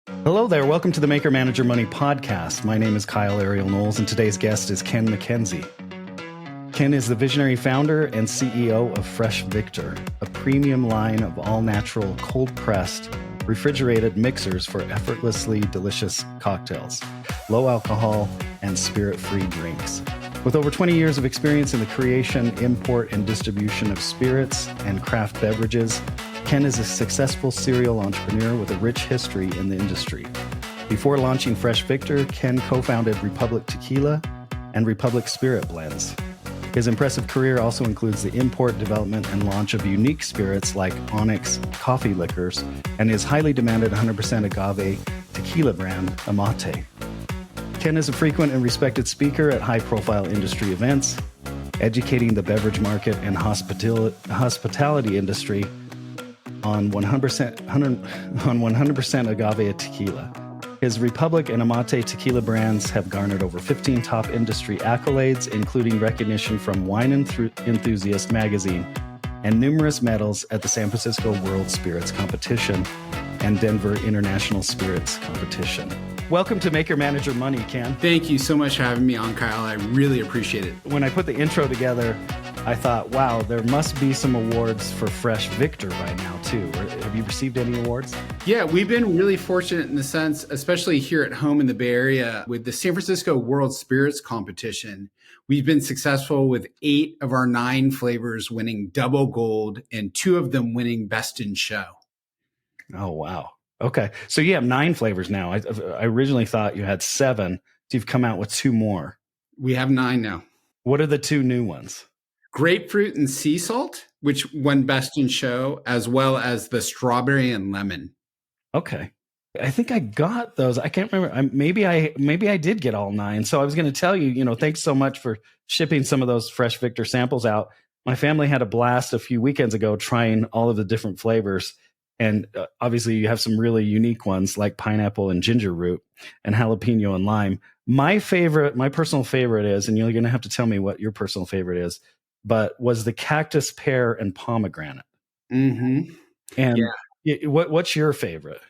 Hello there. Welcome to the Maker Manager Money podcast. My name is Kyle Ariel Knowles, and today's guest is Ken MacKenzie. Ken is the visionary founder and CEO of Fresh Victor, a premium line of all-natural, cold-pressed, refrigerated mixers for effortlessly delicious cocktails, low alcohol, and spirit-free drinks. With over 20 years of experience in the creation, import, and distribution of spirits and craft beverages, Ken is a successful serial entrepreneur with a rich history in the industry. Before launching Fresh Victor, Ken co-founded Republic Tequila and Republic Spirit Blends. His impressive career also includes the import, development, and launch of unique spirits like Onyx coffee liquors and his highly demanded 100% agave tequila brand, Amate. Ken is a frequent and respected speaker at high-profile industry events, educating the beverage market and hospitality industry on 100% agave tequila. His Republic and Amate tequila brands have garnered over 15 top industry accolades, including recognition from Wine Enthusiast magazine and numerous medals at the San Francisco World Spirits Competition and Denver International Spirits Competition. Welcome to Maker Manager Money, Ken. Thank you so much for having me on, Kyle. I really appreciate it. When I put the intro together, I thought, wow, there must be some awards for Fresh Victor by now, too. Have you received any awards? Yeah, we've been really fortunate in the sense, especially here at home in the Bay Area, with the San Francisco World Spirits Competition. We've been successful with 8 of our 9 flavors winning double gold and 2 of them winning best in show. Oh, wow. Okay. So you have 9 flavors now. I originally thought you had 7. So you've come out with 2 more. We have 9 now. What are the 2 new ones? Grapefruit and sea salt, which won best in show, as well as the strawberry and lemon. Okay. I think I got those. I can't remember. Maybe I did get all 9. So I was going to tell you, thanks so much for shipping some of those Fresh Victor samples out. My family had a blast a few weekends ago trying all of the different flavors. And obviously you have some really unique ones like pineapple and ginger root and jalapeno and lime. My personal favorite is, and you're going to have to tell me what your personal favorite is, but was the cactus, pear, and pomegranate. Mm-hmm. And what's your favorite?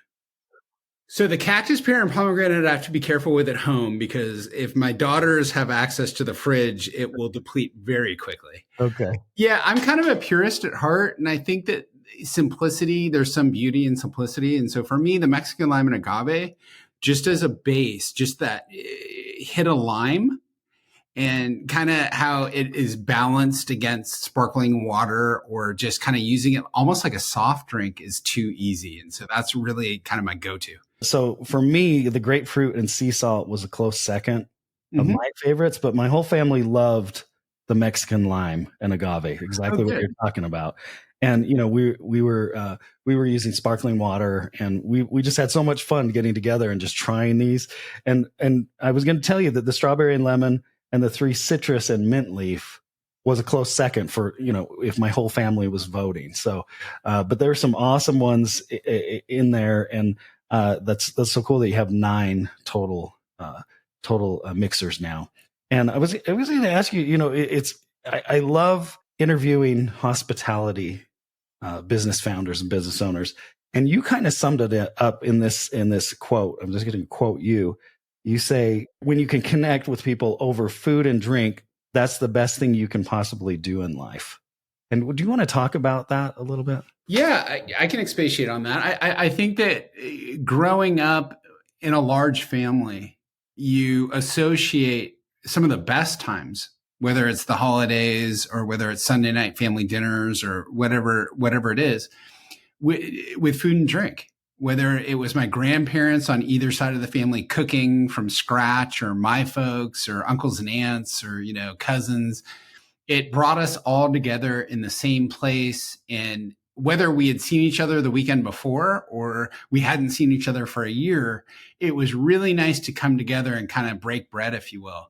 So the cactus, pear, and pomegranate I have to be careful with at home because if my daughters have access to the fridge, it will deplete very quickly. Okay. Yeah, I'm kind of a purist at heart, and I think that simplicity, there's some beauty in simplicity. And so for me, the Mexican lime and agave, just as a base, just that hit of lime and kind of how it is balanced against sparkling water or just kind of using it almost like a soft drink is too easy. And so that's really kind of my go-to. So for me, the grapefruit and sea salt was a close second of my favorites, but my whole family loved the Mexican lime and agave, exactly what you're talking about. And we were using sparkling water, and we just had so much fun getting together and just trying these. And I was going to tell you that the strawberry and lemon and the 3 citrus and mint leaf was a close second for if my whole family was voting. So, but there are some awesome ones in there, and that's so cool that you have 9 total mixers now. And I was going to ask you, I love interviewing hospitality business founders and business owners. And you kind of summed it up in this quote. I'm just going to quote you. You say, when you can connect with people over food and drink, that's the best thing you can possibly do in life. And do you want to talk about that a little bit? Yeah, I can expatiate on that. I think that growing up in a large family, you associate some of the best times, whether it's the holidays or whether it's Sunday night family dinners or whatever it is, with food and drink. Whether it was my grandparents on either side of the family cooking from scratch, or my folks, or uncles and aunts, or cousins, it brought us all together in the same place. And whether we had seen each other the weekend before or we hadn't seen each other for a year, it was really nice to come together and kind of break bread, if you will.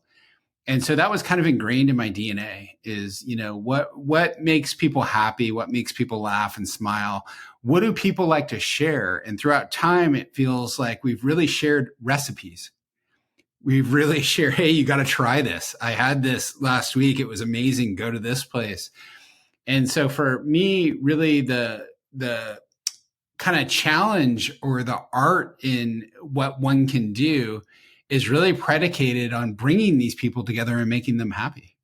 And so that was kind of ingrained in my DNA is, what makes people happy? What makes people laugh and smile? What do people like to share? And throughout time, it feels like we've really shared recipes. We've really shared, hey, you got to try this. I had this last week. It was amazing. Go to this place. And so for me, really the kind of challenge or the art in what one can do is really predicated on bringing these people together and making them happy.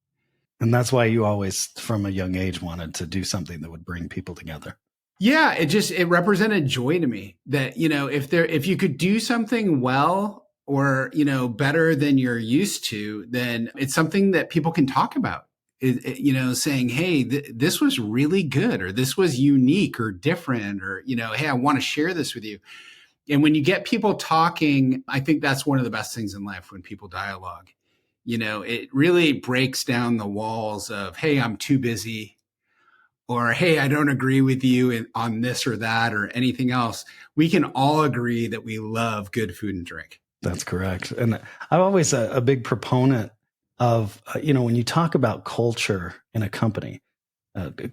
And that's why you always, from a young age, wanted to do something that would bring people together. Yeah, it represented joy to me that, if you could do something well or, better than you're used to, then it's something that people can talk about. Saying, hey, this was really good, or this was unique or different, or, hey, I want to share this with you. And when you get people talking, I think that's one of the best things in life, when people dialogue. It really breaks down the walls of, hey, I'm too busy, or, hey, I don't agree with you on this or that or anything else. We can all agree that we love good food and drink. That's correct. And I'm always a big proponent of, when you talk about culture in a company,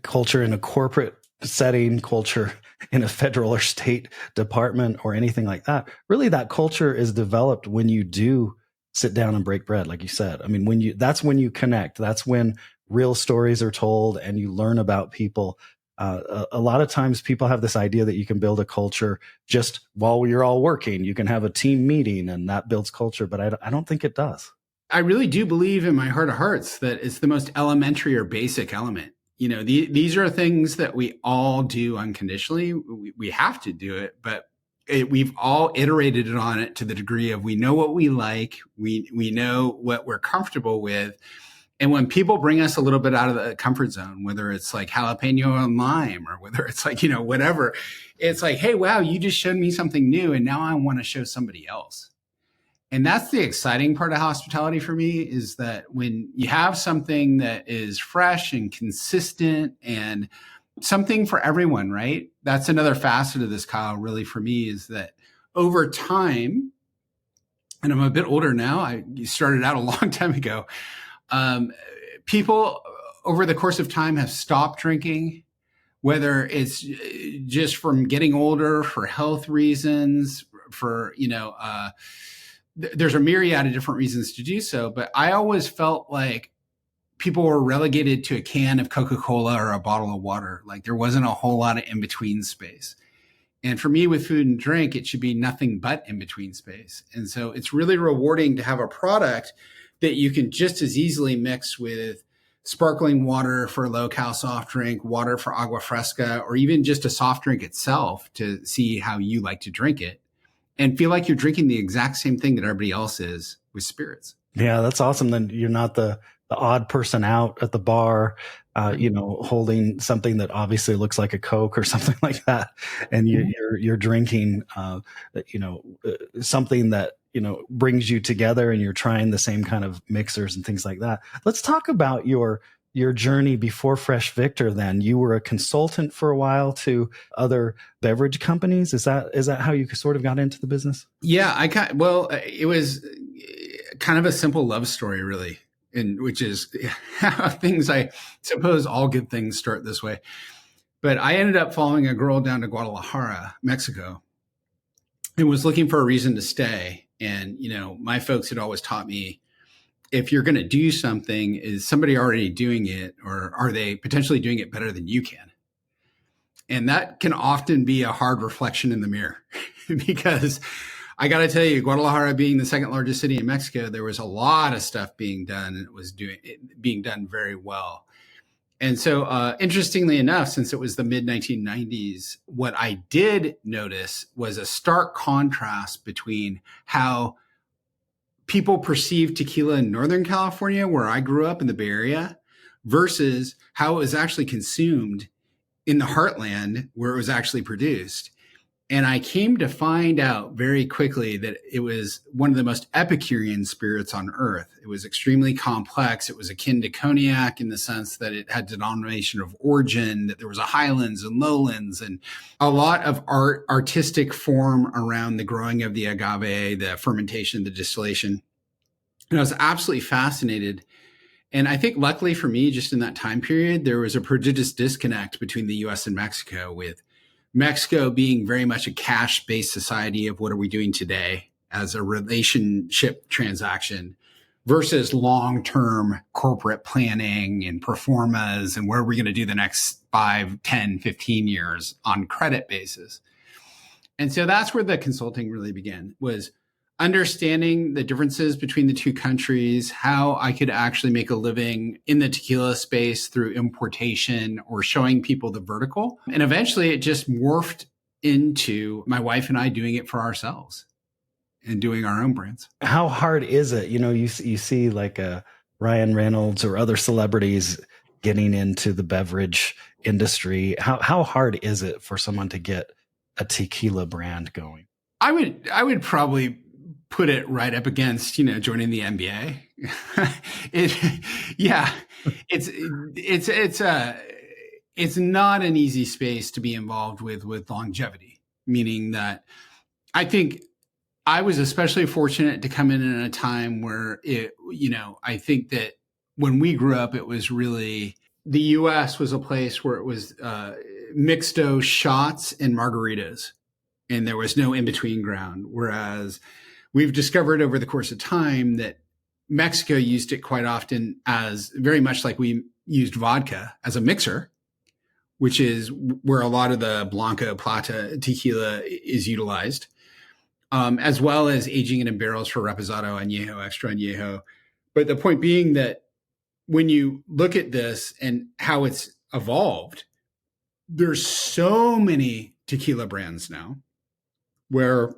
culture in a corporate setting, culture in a federal or state department or anything like that, really that culture is developed when you do sit down and break bread, like you said. I mean, that's when you connect. That's when real stories are told and you learn about people. A lot of times people have this idea that you can build a culture just while you're all working. You can have a team meeting and that builds culture, but I don't think it does. I really do believe in my heart of hearts that it's the most elementary or basic element. These are things that we all do unconditionally. We have to do it, but we've all iterated on it to the degree of, we know what we like, we know what we're comfortable with. And when people bring us a little bit out of the comfort zone, whether it's like jalapeno and lime, or whether it's like, whatever, it's like, hey, wow, you just showed me something new, and now I want to show somebody else. And that's the exciting part of hospitality for me, is that when you have something that is fresh and consistent and something for everyone, right? That's another facet of this, Kyle, really for me, is that over time, and I'm a bit older now, I started out a long time ago, people over the course of time have stopped drinking, whether it's just from getting older, for health reasons, for, there's a myriad of different reasons to do so. But I always felt like people were relegated to a can of Coca-Cola or a bottle of water. Like there wasn't a whole lot of in-between space. And for me, with food and drink, it should be nothing but in-between space. And so it's really rewarding to have a product that you can just as easily mix with sparkling water for a low-cal soft drink, water for agua fresca, or even just a soft drink itself, to see how you like to drink it, and feel like you're drinking the exact same thing that everybody else is with spirits. Yeah, that's awesome. Then you're not the odd person out at the bar, holding something that obviously looks like a Coke or something like that, and you're drinking, something that brings you together, and you're trying the same kind of mixers and things like that. Let's talk about your journey before Fresh Victor. Then you were a consultant for a while to other beverage companies. Is that how you sort of got into the business? Yeah, it was kind of a simple love story, really, and which is how things, I suppose all good things start this way. But I ended up following a girl down to Guadalajara, Mexico, and was looking for a reason to stay. And, my folks had always taught me, if you're going to do something, is somebody already doing it, or are they potentially doing it better than you can? And that can often be a hard reflection in the mirror because I got to tell you, Guadalajara being the second largest city in Mexico, there was a lot of stuff being done, and it was being done very well. And so, interestingly enough, since it was the mid 1990s, what I did notice was a stark contrast between how people perceive tequila in Northern California, where I grew up in the Bay Area, versus how it was actually consumed in the heartland where it was actually produced. And I came to find out very quickly that it was one of the most Epicurean spirits on earth. It was extremely complex. It was akin to cognac in the sense that it had denomination of origin, that there was a highlands and lowlands, and a lot of artistic form around the growing of the agave, the fermentation, the distillation. And I was absolutely fascinated. And I think luckily for me, just in that time period, there was a prodigious disconnect between the US and Mexico, with Mexico being very much a cash-based society of what are we doing today as a relationship transaction, versus long-term corporate planning and performas and where are we going to do the next 5, 10, 15 years on credit basis. And so that's where the consulting really began, was understanding the differences between the two countries, how I could actually make a living in the tequila space through importation or showing people the vertical. And eventually it just morphed into my wife and I doing it for ourselves and doing our own brands. How hard is it? You see like Ryan Reynolds or other celebrities getting into the beverage industry. How hard is it for someone to get a tequila brand going? I would probably put it right up against, joining the NBA. It's not an easy space to be involved with longevity, meaning that I think I was especially fortunate to come in at a time where I think that when we grew up, it was really, the US was a place where it was mixto shots and margaritas, and there was no in-between ground. Whereas we've discovered over the course of time that Mexico used it quite often as very much like we used vodka as a mixer, which is where a lot of the Blanco Plata tequila is utilized, as well as aging it in barrels for reposado, añejo, extra añejo. But the point being that when you look at this and how it's evolved, there's so many tequila brands now, where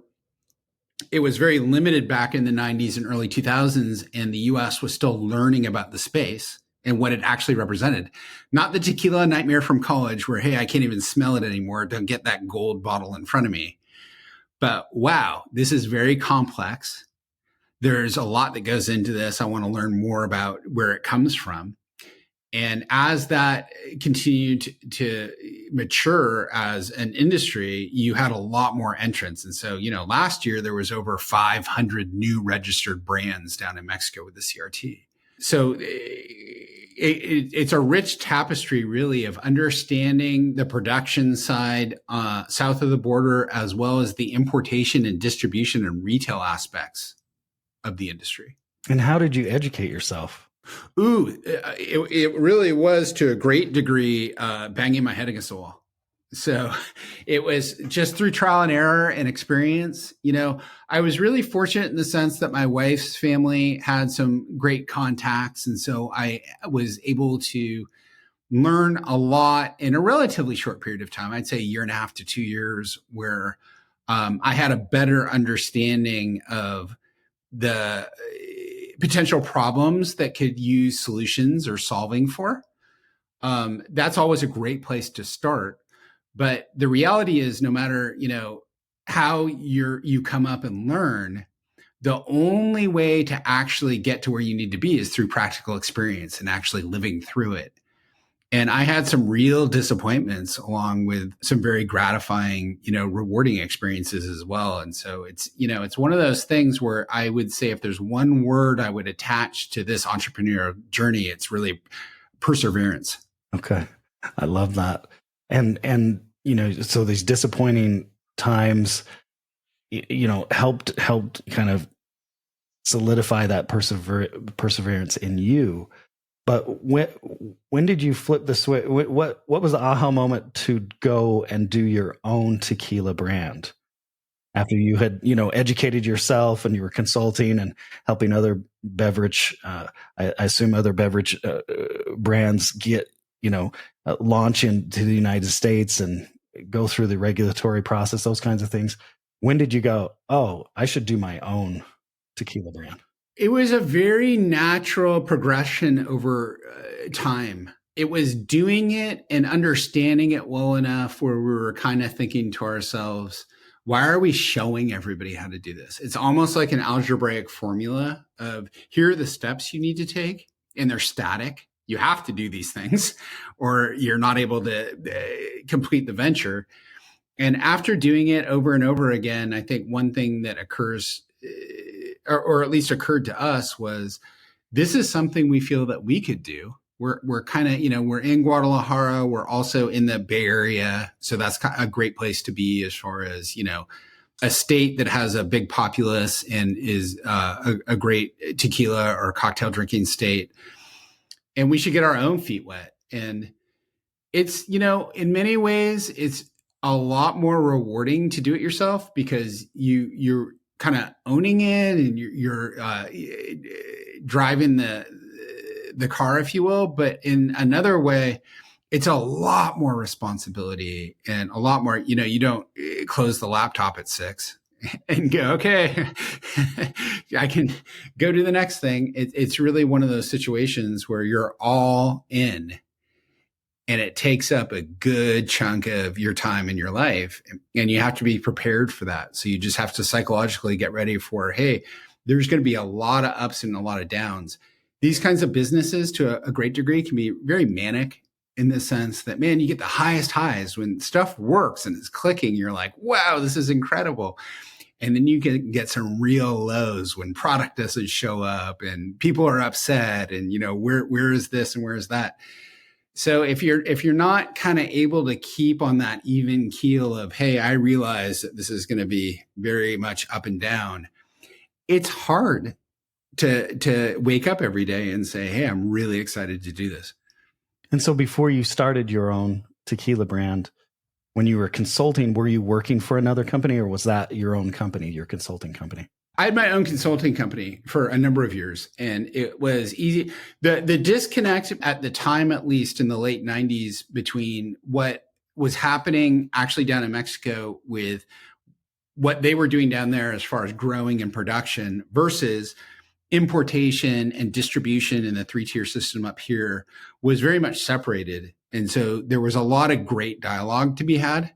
it was very limited back in the 90s and early 2000s, and the US was still learning about the space and what it actually represented. Not the tequila nightmare from college where, hey, I can't even smell it anymore. Don't get that gold bottle in front of me. But wow, this is very complex. There's a lot that goes into this. I want to learn more about where it comes from. And as that continued to mature as an industry, you had a lot more entrants. And so, last year there was over 500 new registered brands down in Mexico with the CRT. So it's a rich tapestry, really, of understanding the production side south of the border, as well as the importation and distribution and retail aspects of the industry. And how did you educate yourself? It really was, to a great degree, banging my head against the wall. So it was just through trial and error and experience. I was really fortunate in the sense that my wife's family had some great contacts. And so I was able to learn a lot in a relatively short period of time. I'd say 1.5 to 2 years, where I had a better understanding of the potential problems that could use solutions or solving for. That's always a great place to start. But the reality is, no matter, how you come up and learn, the only way to actually get to where you need to be is through practical experience and actually living through it. And I had some real disappointments along with some very gratifying, rewarding experiences as well. And so it's one of those things where I would say, if there's one word I would attach to this entrepreneurial journey, it's really perseverance. Okay. I love that. And so these disappointing times, helped kind of solidify that perseverance in you. But when did you flip the switch? What was the aha moment to go and do your own tequila brand after you had, educated yourself and you were consulting and helping other beverage, I assume other beverage brands get, launch into the United States and go through the regulatory process, those kinds of things. When did you go, oh, I should do my own tequila brand? It was a very natural progression over time. It was doing it and understanding it well enough where we were kind of thinking to ourselves, why are we showing everybody how to do this? It's almost like an algebraic formula of, here are the steps you need to take, and they're static. You have to do these things or you're not able to complete the venture. And after doing it over and over again, I think one thing that occurs, or at least occurred to us, was this is something we feel that we could do. We're kind of, we're in Guadalajara. We're also in the Bay Area. So that's a great place to be as far as, a state that has a big populace and is a great tequila or cocktail drinking state. And we should get our own feet wet. And it's, in many ways, it's a lot more rewarding to do it yourself because you're kind of owning it and you're driving the car, if you will. But in another way, it's a lot more responsibility and a lot more, you don't close the laptop at 6 and go, okay, I can go to the next thing. It's really one of those situations where you're all in and it takes up a good chunk of your time in your life. And you have to be prepared for that. So you just have to psychologically get ready for, hey, there's going to be a lot of ups and a lot of downs. These kinds of businesses to a great degree can be very manic in the sense that, man, you get the highest highs when stuff works and it's clicking. You're like, wow, this is incredible. And then you can get some real lows when product doesn't show up and people are upset and, where is this and where is that? So if you're not kind of able to keep on that even keel of, hey, I realize that this is going to be very much up and down, it's hard to wake up every day and say, hey, I'm really excited to do this. And so before you started your own tequila brand, when you were consulting, were you working for another company or was that your own company, your consulting company? I had my own consulting company for a number of years and it was easy. The disconnect at the time, at least in the late 90s, between what was happening actually down in Mexico with what they were doing down there as far as growing and production versus importation and distribution in the 3-tier system up here was very much separated. And so there was a lot of great dialogue to be had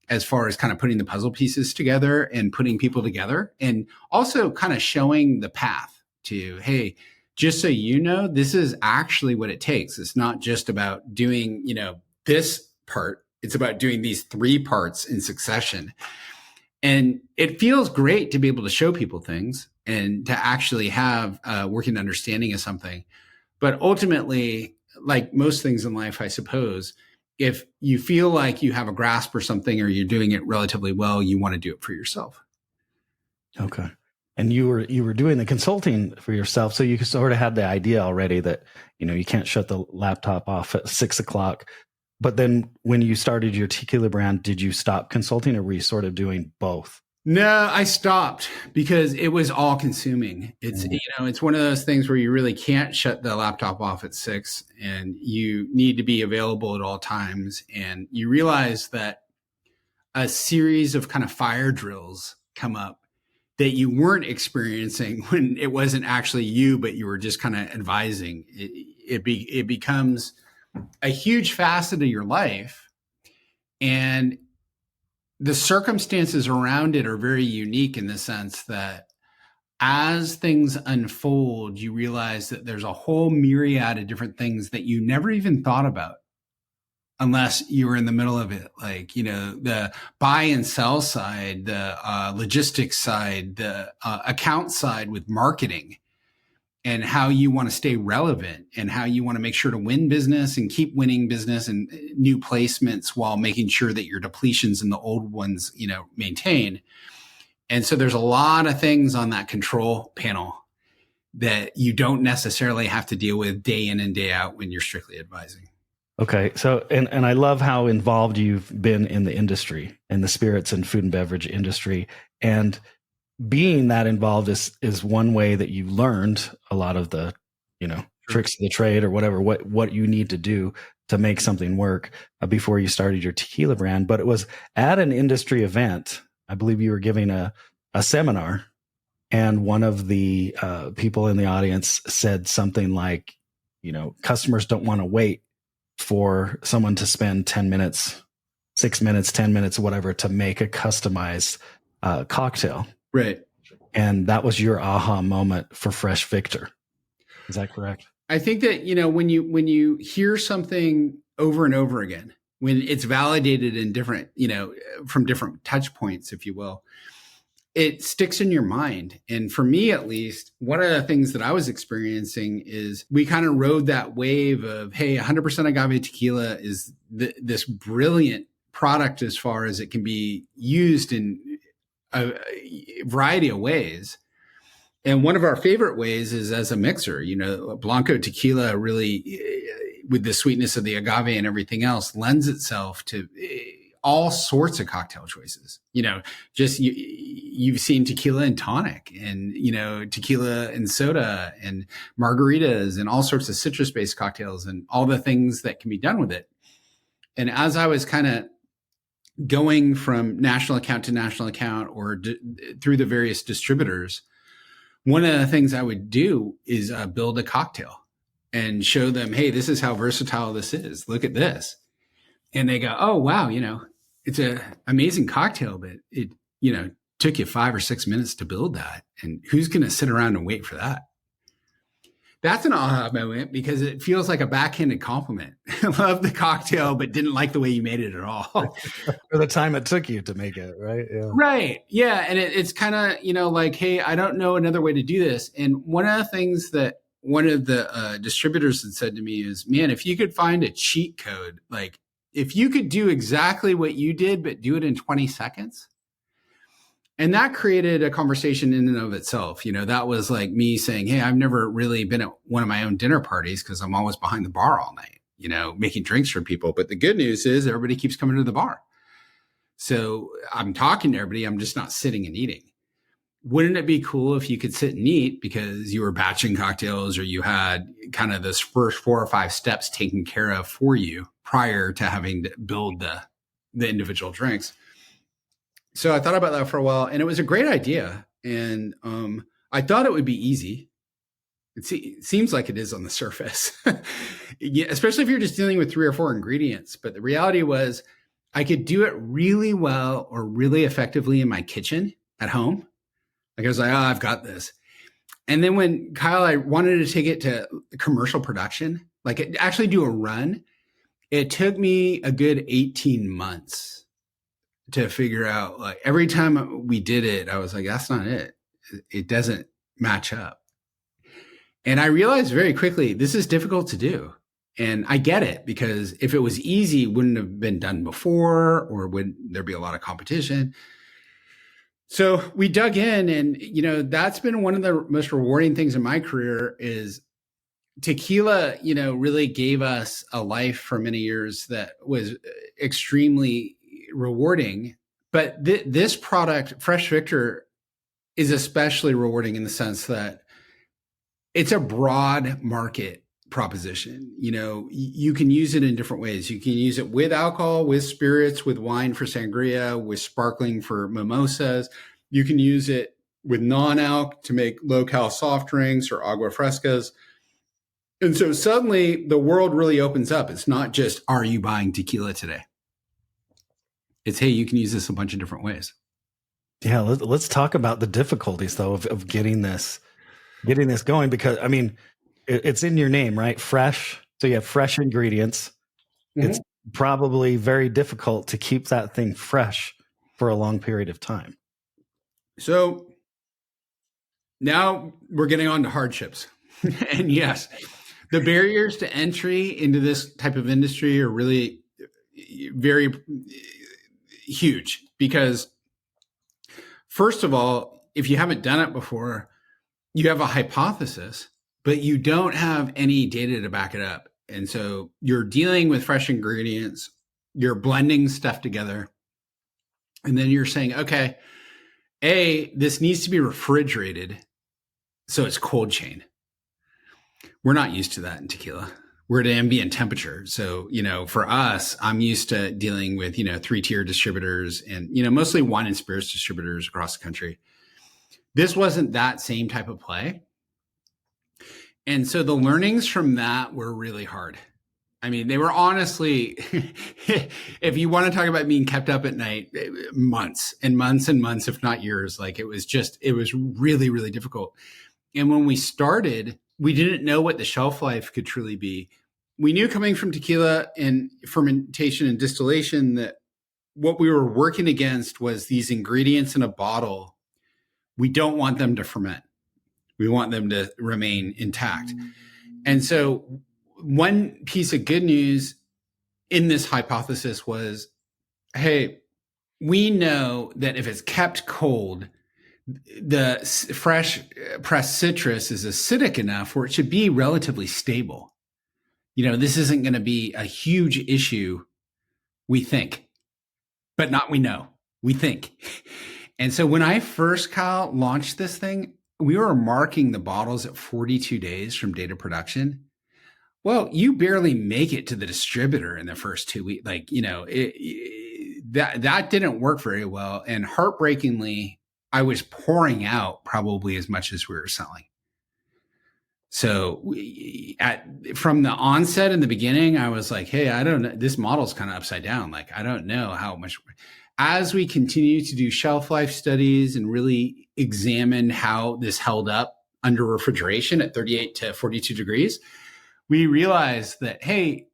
as far as kind of putting the puzzle pieces together and putting people together and also kind of showing the path to, hey, just so you know, this is actually what it takes. It's not just about doing, this part. It's about doing these 3 parts in succession. And it feels great to be able to show people things and to actually have a working understanding of something. But ultimately, like most things in life, I suppose, if you feel like you have a grasp or something or you're doing it relatively well, you want to do it for yourself. Okay. And you were doing the consulting for yourself. So you sort of had the idea already that, you can't shut the laptop off at 6 o'clock. But then when you started your tequila brand, did you stop consulting or were you sort of doing both? No, I stopped because it was all consuming. It's, it's one of those things where you really can't shut the laptop off at 6 and you need to be available at all times. And you realize that a series of kind of fire drills come up that you weren't experiencing when it wasn't actually you, but you were just kind of advising. It becomes a huge facet of your life. And the circumstances around it are very unique in the sense that as things unfold, you realize that there's a whole myriad of different things that you never even thought about unless you were in the middle of it. Like, the buy and sell side, the logistics side, the account side with marketing and how you want to stay relevant and how you want to make sure to win business and keep winning business and new placements while making sure that your depletions in the old ones, maintain. And so there's a lot of things on that control panel that you don't necessarily have to deal with day in and day out when you're strictly advising. Okay. So, and I love how involved you've been in the industry, in the spirits and food and beverage industry. And being that involved is one way that you learned a lot of the, tricks of the trade or whatever, what you need to do to make something work before you started your tequila brand. But it was at an industry event. I believe you were giving a seminar and one of the people in the audience said something like, customers don't want to wait for someone to spend 10 minutes, 6 minutes, 10 minutes, whatever, to make a customized cocktail. Right. And that was your aha moment for Fresh Victor. Is that correct? I think that, when you hear something over and over again, when it's validated in different, from different touch points, if you will, it sticks in your mind. And for me, at least, one of the things that I was experiencing is we kind of rode that wave of, hey, 100% agave tequila is this brilliant product as far as it can be used in a variety of ways. And one of our favorite ways is as a mixer. Blanco tequila really, with the sweetness of the agave and everything else, lends itself to all sorts of cocktail choices. Just you've seen tequila and tonic, and tequila and soda, and margaritas, and all sorts of citrus-based cocktails, and all the things that can be done with it. And as I was kind of going from national account to national account, or through the various distributors, one of the things I would do is build a cocktail and show them, hey, this is how versatile this is. Look at this. And they go, oh, wow, it's an amazing cocktail, but it, took you 5 or 6 minutes to build that. And who's going to sit around and wait for that? That's an aha moment, because it feels like a backhanded compliment. I love the cocktail, but didn't like the way you made it at all. For the time it took you to make it, right? Yeah. Right. Yeah. And it's kind of, like, hey, I don't know another way to do this. And one of the things that one of the distributors had said to me is, man, if you could find a cheat code, like if you could do exactly what you did, but do it in 20 seconds. And that created a conversation in and of itself. That was like me saying, hey, I've never really been at one of my own dinner parties because I'm always behind the bar all night, making drinks for people. But the good news is everybody keeps coming to the bar. So I'm talking to everybody. I'm just not sitting and eating. Wouldn't it be cool if you could sit and eat because you were batching cocktails, or you had kind of this first 4 or 5 steps taken care of for you prior to having to build the individual drinks? So I thought about that for a while, and it was a great idea. And I thought it would be easy. It seems like it is on the surface, yeah, especially if you're just dealing with 3 or 4 ingredients. But the reality was I could do it really well or really effectively in my kitchen at home. Like I was like, oh, I've got this. And then when I wanted to take it to commercial production, like actually do a run, it took me a good 18 months to figure out, like, every time we did it, I was like, that's not it. It doesn't match up. And I realized very quickly, this is difficult to do. And I get it, because if it was easy, it wouldn't have been done before, or would there be a lot of competition? So we dug in, and, that's been one of the most rewarding things in my career is tequila, really gave us a life for many years that was extremely rewarding. But this product, Fresh Victor, is especially rewarding in the sense that it's a broad market proposition. You can use it in different ways. You can use it with alcohol, with spirits, with wine for sangria, with sparkling for mimosas. You can use it with non-alc to make low-cal soft drinks or agua frescas. And so suddenly the world really opens up. It's not just, are you buying tequila today? It's, hey, you can use this a bunch of different ways. Yeah, let's talk about the difficulties, though, of getting this going, because I mean, it's in your name, right? Fresh. So you have fresh ingredients. Mm-hmm. It's probably very difficult to keep that thing fresh for a long period of time. So now we're getting on to hardships. And yes, the barriers to entry into this type of industry are really very huge, because first of all, if you haven't done it before, you have a hypothesis, but you don't have any data to back it up. And so you're dealing with fresh ingredients, you're blending stuff together, and then you're saying, okay, this needs to be refrigerated, so it's cold chain. We're not used to that in tequila. We're at ambient temperature. So, for us, I'm used to dealing with, 3-tier distributors and, mostly wine and spirits distributors across the country. This wasn't that same type of play. And so the learnings from that were really hard. I mean, they were honestly, if you want to talk about being kept up at night, months and months and months, if not years, like it was really, really difficult. And when we started, we didn't know what the shelf life could truly be. We knew coming from tequila and fermentation and distillation that what we were working against was these ingredients in a bottle. We don't want them to ferment. We want them to remain intact. And so one piece of good news in this hypothesis was, hey, we know that if it's kept cold, the fresh pressed citrus is acidic enough where it should be relatively stable. This isn't going to be a huge issue, we think. but not we know, we think. And so when I first, Kyle, launched this thing, we were marking the bottles at 42 days from date of production. Well, you barely make it to the distributor in the first 2 weeks. Like, that didn't work very well. And heartbreakingly, I was pouring out probably as much as we were selling. So from the onset in the beginning, I was like, hey, I don't know. This model's kind of upside down. Like, I don't know how much. As we continue to do shelf life studies and really examine how this held up under refrigeration at 38 to 42 degrees, we realized that, hey,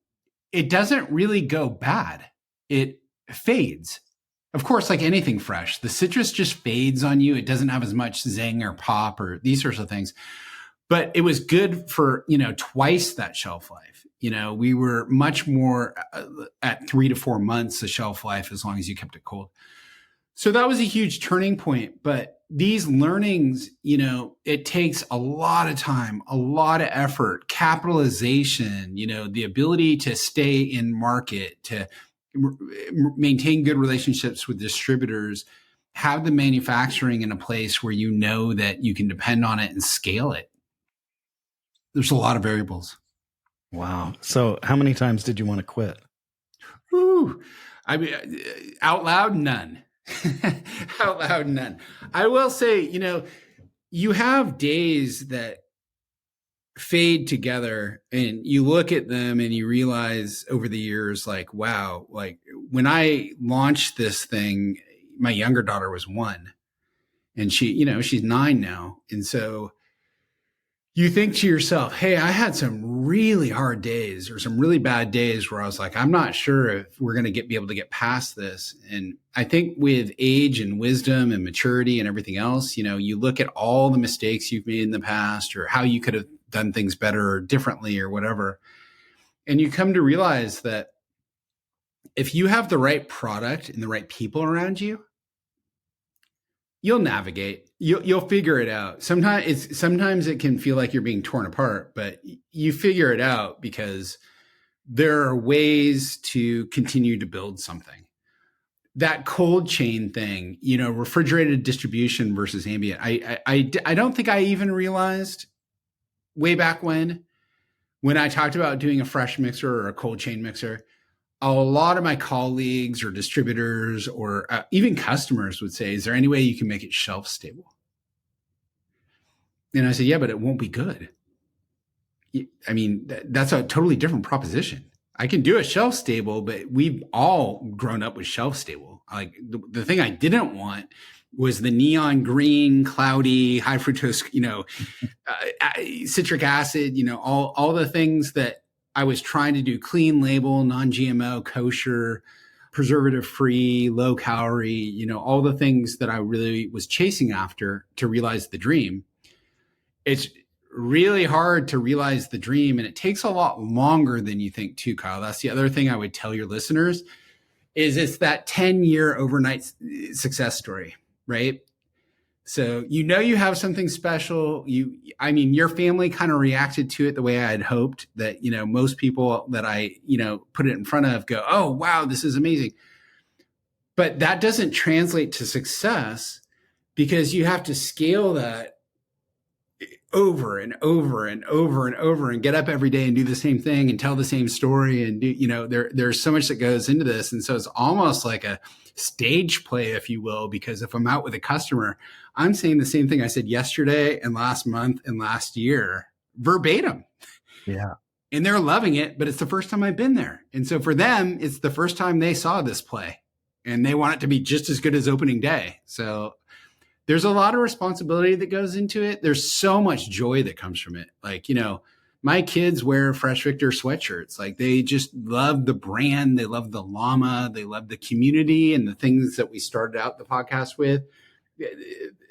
it doesn't really go bad. It fades. Of course, like anything fresh, the citrus just fades on you. It doesn't have as much zing or pop or these sorts of things. But it was good for, twice that shelf life. We were much more at 3 to 4 months of shelf life as long as you kept it cold. So that was a huge turning point. But these learnings, it takes a lot of time, a lot of effort, capitalization, the ability to stay in market, to maintain good relationships with distributors, have the manufacturing in a place where you know that you can depend on it and scale it. There's a lot of variables. Wow. So how many times did you want to quit? Ooh, I mean, out loud, none. Out loud, none. I will say, you have days that fade together and you look at them and you realize over the years, like, wow, like when I launched this thing, my younger daughter was 1 and she's 9 now. And so you think to yourself, hey, I had some really hard days or some really bad days where I was like, I'm not sure if we're going to be able to get past this. And I think with age and wisdom and maturity and everything else, you look at all the mistakes you've made in the past or how you could have done things better or differently or whatever. And you come to realize that if you have the right product and the right people around you, you'll navigate. You'll figure it out. Sometimes it can feel like you're being torn apart, but you figure it out because there are ways to continue to build something. That cold chain thing, refrigerated distribution versus ambient. I don't think I even realized way back when I talked about doing a fresh mixer or a cold chain mixer. A lot of my colleagues or distributors or even customers would say, is there any way you can make it shelf stable? And I said, yeah, but it won't be good. I mean, that's a totally different proposition. I can do a shelf stable, but we've all grown up with shelf stable. Like the thing I didn't want was the neon green, cloudy, high fructose, citric acid, all the things that I was trying to do: clean label, non-GMO, kosher, preservative free, low calorie, all the things that I really was chasing after to realize the dream. It's really hard to realize the dream, and it takes a lot longer than you think too, Kyle. That's the other thing I would tell your listeners is it's that 10-year overnight success story, right? So, you have something special. Your family kind of reacted to it the way I had hoped that, most people that I, put it in front of go, oh, wow, this is amazing. But that doesn't translate to success because you have to scale that over and over and over and over and get up every day and do the same thing and tell the same story. And there's so much that goes into this. And so it's almost like a stage play, if you will, because if I'm out with a customer, I'm saying the same thing I said yesterday and last month and last year, verbatim. Yeah. And they're loving it, but it's the first time I've been there. And so for them, it's the first time they saw this play and they want it to be just as good as opening day. So there's a lot of responsibility that goes into it. There's so much joy that comes from it. Like, my kids wear Fresh Victor sweatshirts. Like they just love the brand. They love the llama. They love the community and the things that we started out the podcast with.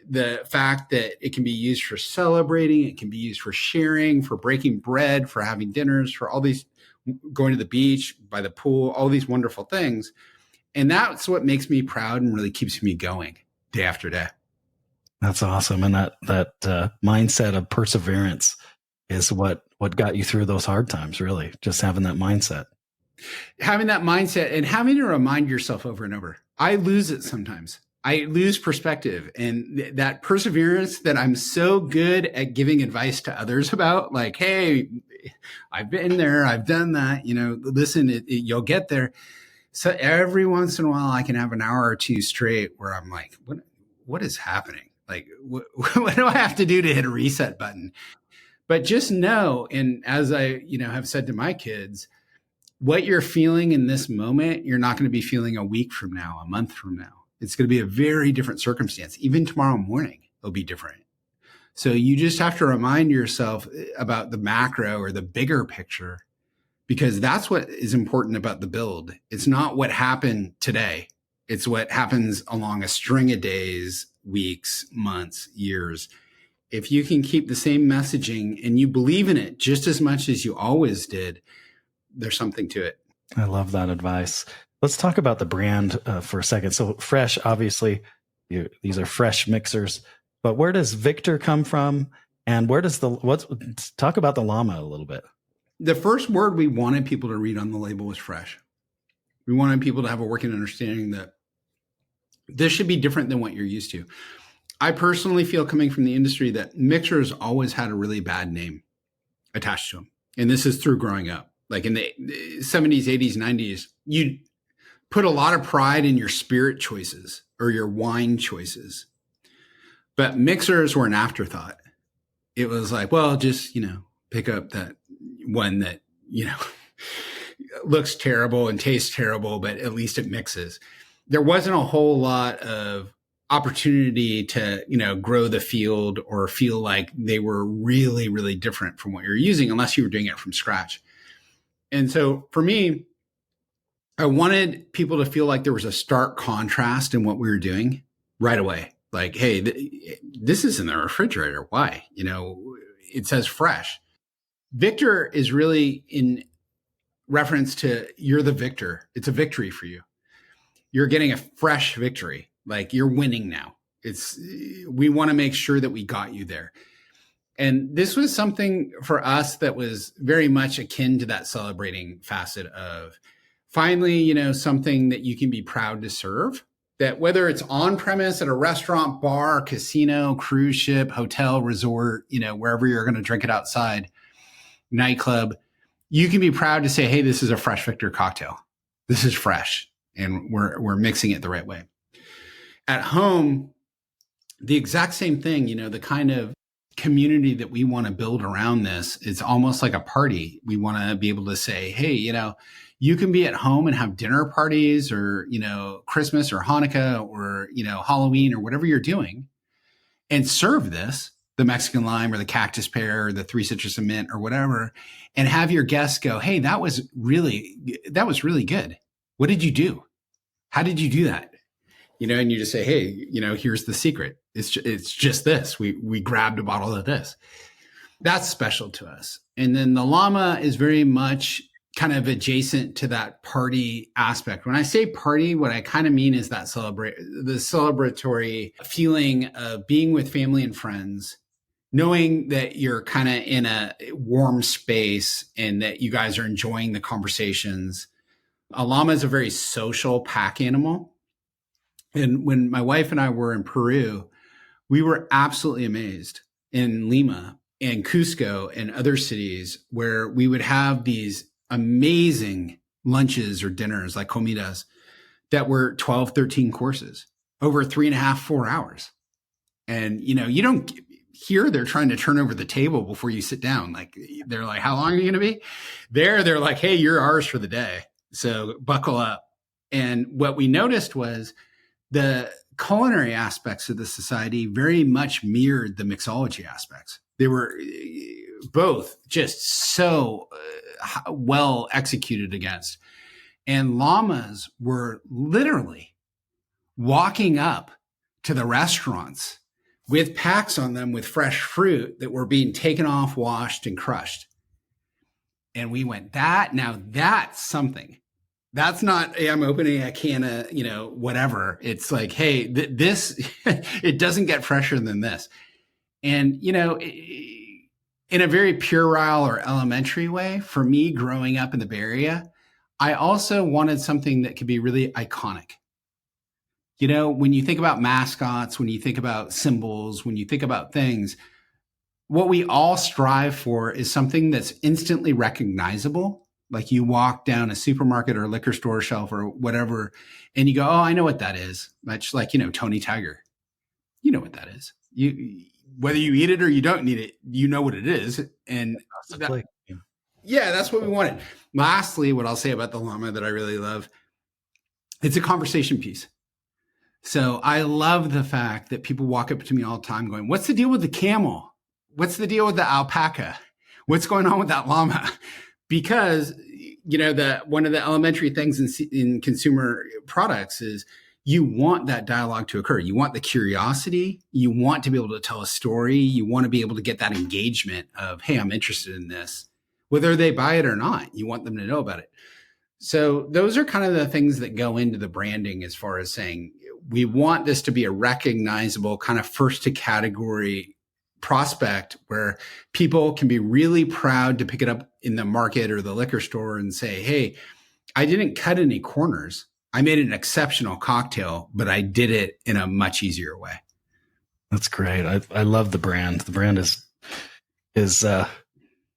The fact that it can be used for celebrating, it can be used for sharing, for breaking bread, for having dinners, for all these, going to the beach, by the pool, all these wonderful things. And that's what makes me proud and really keeps me going day after day. That's awesome. And that mindset of perseverance is what got you through those hard times, really, just having that mindset. Having that mindset and having to remind yourself over and over. I lose it sometimes. I lose perspective, and that perseverance that I'm so good at giving advice to others about, like, hey, I've been there, I've done that, listen, you'll get there. So every once in a while I can have an hour or two straight where I'm like, what is happening? Like, what do I have to do to hit a reset button? But just know, and as I, have said to my kids, what you're feeling in this moment, you're not going to be feeling a week from now, a month from now. It's going to be a very different circumstance. Even tomorrow morning, it'll be different. So you just have to remind yourself about the macro or the bigger picture, because that's what is important about the build. It's not what happened today. It's what happens along a string of days, weeks, months, years. If you can keep the same messaging and you believe in it just as much as you always did, there's something to it. I love that advice. Let's talk about the brand for a second. So Fresh, obviously, these are fresh mixers, but where does Victor come from? And talk about the llama a little bit. The first word we wanted people to read on the label was fresh. We wanted people to have a working understanding that this should be different than what you're used to. I personally feel, coming from the industry, that mixers always had a really bad name attached to them. And this is through growing up. Like in the 70s, 80s, 90s, you put a lot of pride in your spirit choices or your wine choices. But mixers were an afterthought. It was like, well, just, pick up that one that, looks terrible and tastes terrible, but at least it mixes. There wasn't a whole lot of opportunity to, grow the field or feel like they were really, really different from what you're using, unless you were doing it from scratch. And so for me, I wanted people to feel like there was a stark contrast in what we were doing right away. Like, hey, this is in the refrigerator. Why? It says fresh. Victor is really in reference to, you're the victor. It's a victory for you. You're getting a fresh victory. Like, you're winning now. We want to make sure that we got you there. And this was something for us that was very much akin to that celebrating facet of finally, something that you can be proud to serve, that whether it's on premise at a restaurant, bar, casino, cruise ship, hotel, resort, wherever you're going to drink it outside, nightclub, you can be proud to say, hey, this is a Fresh Victor cocktail. This is fresh. And we're mixing it the right way. At home, the exact same thing, the kind of community that we want to build around this, it's almost like a party. We want to be able to say, hey, you can be at home and have dinner parties or, Christmas or Hanukkah or, Halloween or whatever you're doing, and serve this, the Mexican lime or the cactus pear or the 3 citrus and mint or whatever, and have your guests go, hey, that was really good. What did you do? How did you do that? And you just say, hey, here's the secret. It's just this. We grabbed a bottle of this. That's special to us. And then the llama is very much kind of adjacent to that party aspect. When I say party, what I kind of mean is that the celebratory feeling of being with family and friends, knowing that you're kind of in a warm space and that you guys are enjoying the conversations. A llama is a very social pack animal. And when my wife and I were in Peru, we were absolutely amazed in Lima and Cusco and other cities where we would have these amazing lunches or dinners, like comidas, that were 12, 13 courses over 3.5, 4 hours. And, you don't hear they're trying to turn over the table before you sit down. Like, they're like, how long are you going to be there? They're like, hey, you're ours for the day. So buckle up. And what we noticed was the culinary aspects of the society very much mirrored the mixology aspects. They were both just so well executed against. And llamas were literally walking up to the restaurants with packs on them with fresh fruit that were being taken off, washed, and crushed. And we went, now that's something. That's not, hey, I'm opening a can of, whatever. It's like, hey, this, it doesn't get fresher than this. And, in a very puerile or elementary way, for me growing up in the Bay Area, I also wanted something that could be really iconic. When you think about mascots, when you think about symbols, when you think about things, what we all strive for is something that's instantly recognizable. Like you walk down a supermarket or a liquor store shelf or whatever, and you go, "Oh, I know what that is." Much like, Tony Tiger. You know what that is. Whether you eat it or you don't need it, you know what it is. And that's what we wanted. Lastly, what I'll say about the llama that I really love, it's a conversation piece. So I love the fact that people walk up to me all the time going, "What's the deal with the camel? What's the deal with the alpaca? What's going on with that llama?" Because, one of the elementary things in consumer products is you want that dialogue to occur. You want the curiosity. You want to be able to tell a story. You want to be able to get that engagement of, "Hey, I'm interested in this." Whether they buy it or not, you want them to know about it. So those are kind of the things that go into the branding as far as saying, we want this to be a recognizable kind of first to category prospect where people can be really proud to pick it up in the market or the liquor store and say, "Hey, I didn't cut any corners. I made an exceptional cocktail, but I did it in a much easier way." That's great. I love the brand. The brand is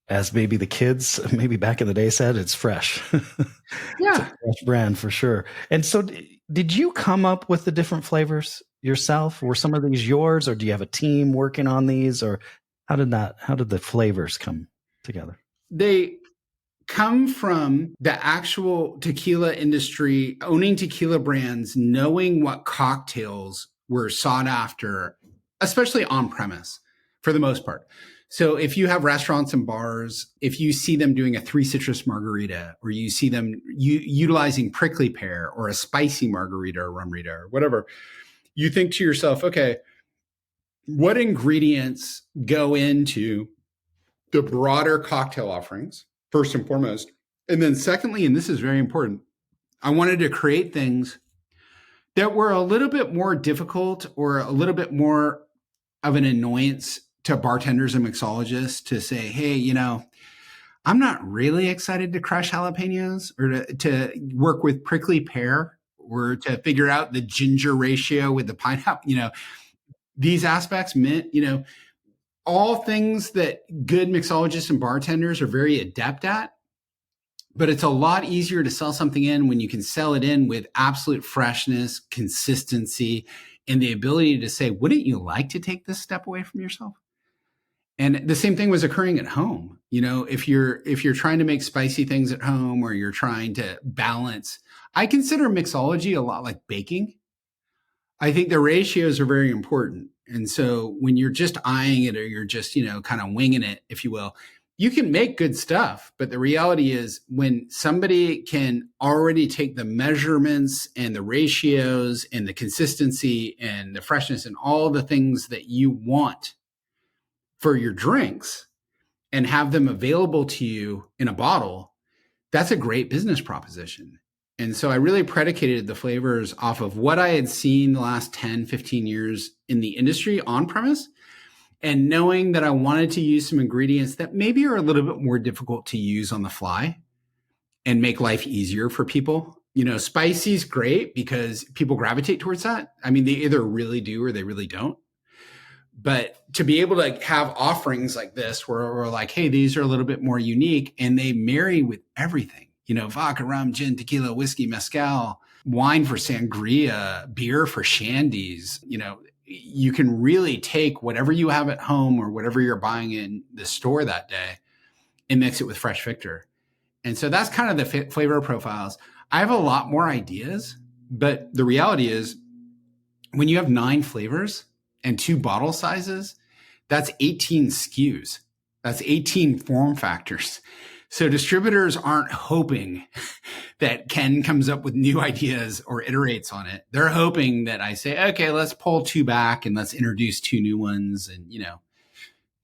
as maybe the kids maybe back in the day said, it's fresh. Yeah. It's a fresh brand for sure. And so did you come up with the different flavors yourself? Were some of these yours, or do you have a team working on these, or how did the flavors come together? They come from the actual tequila industry, owning tequila brands, knowing what cocktails were sought after, especially on premise for the most part. So if you have restaurants and bars, if you see them doing a 3 citrus margarita, or you see them utilizing prickly pear or a spicy margarita or rumrita or whatever, you think to yourself, okay, what ingredients go into the broader cocktail offerings, first and foremost? And then secondly, and this is very important, I wanted to create things that were a little bit more difficult or a little bit more of an annoyance to bartenders and mixologists to say, "Hey, I'm not really excited to crush jalapenos or to work with prickly pear or to figure out the ginger ratio with the pineapple." These aspects, mint, all things that good mixologists and bartenders are very adept at. But it's a lot easier to sell something in when you can sell it in with absolute freshness, consistency, and the ability to say, "Wouldn't you like to take this step away from yourself?" And the same thing was occurring at home. If you're trying to make spicy things at home, or you're trying to balance, I consider mixology a lot like baking. I think the ratios are very important. And so when you're just eyeing it, or you're just, kind of winging it, if you will, you can make good stuff. But the reality is, when somebody can already take the measurements and the ratios and the consistency and the freshness and all the things that you want for your drinks and have them available to you in a bottle, that's a great business proposition. And so I really predicated the flavors off of what I had seen the last 10, 15 years in the industry on premise, and knowing that I wanted to use some ingredients that maybe are a little bit more difficult to use on the fly and make life easier for people. Spicy is great because people gravitate towards that. I mean, they either really do or they really don't. But to be able to have offerings like this where we're like, "Hey, these are a little bit more unique," and they marry with everything, vodka, rum, gin, tequila, whiskey, mezcal, wine for sangria, beer for shandies. You can really take whatever you have at home or whatever you're buying in the store that day and mix it with Fresh Victor. And so that's kind of the flavor profiles. I have a lot more ideas, but the reality is, when you have 9 flavors and 2 bottle sizes, that's 18 SKUs. That's 18 form factors. So distributors aren't hoping that Ken comes up with new ideas or iterates on it. They're hoping that I say, "Okay, let's pull 2 back and let's introduce 2 new ones," and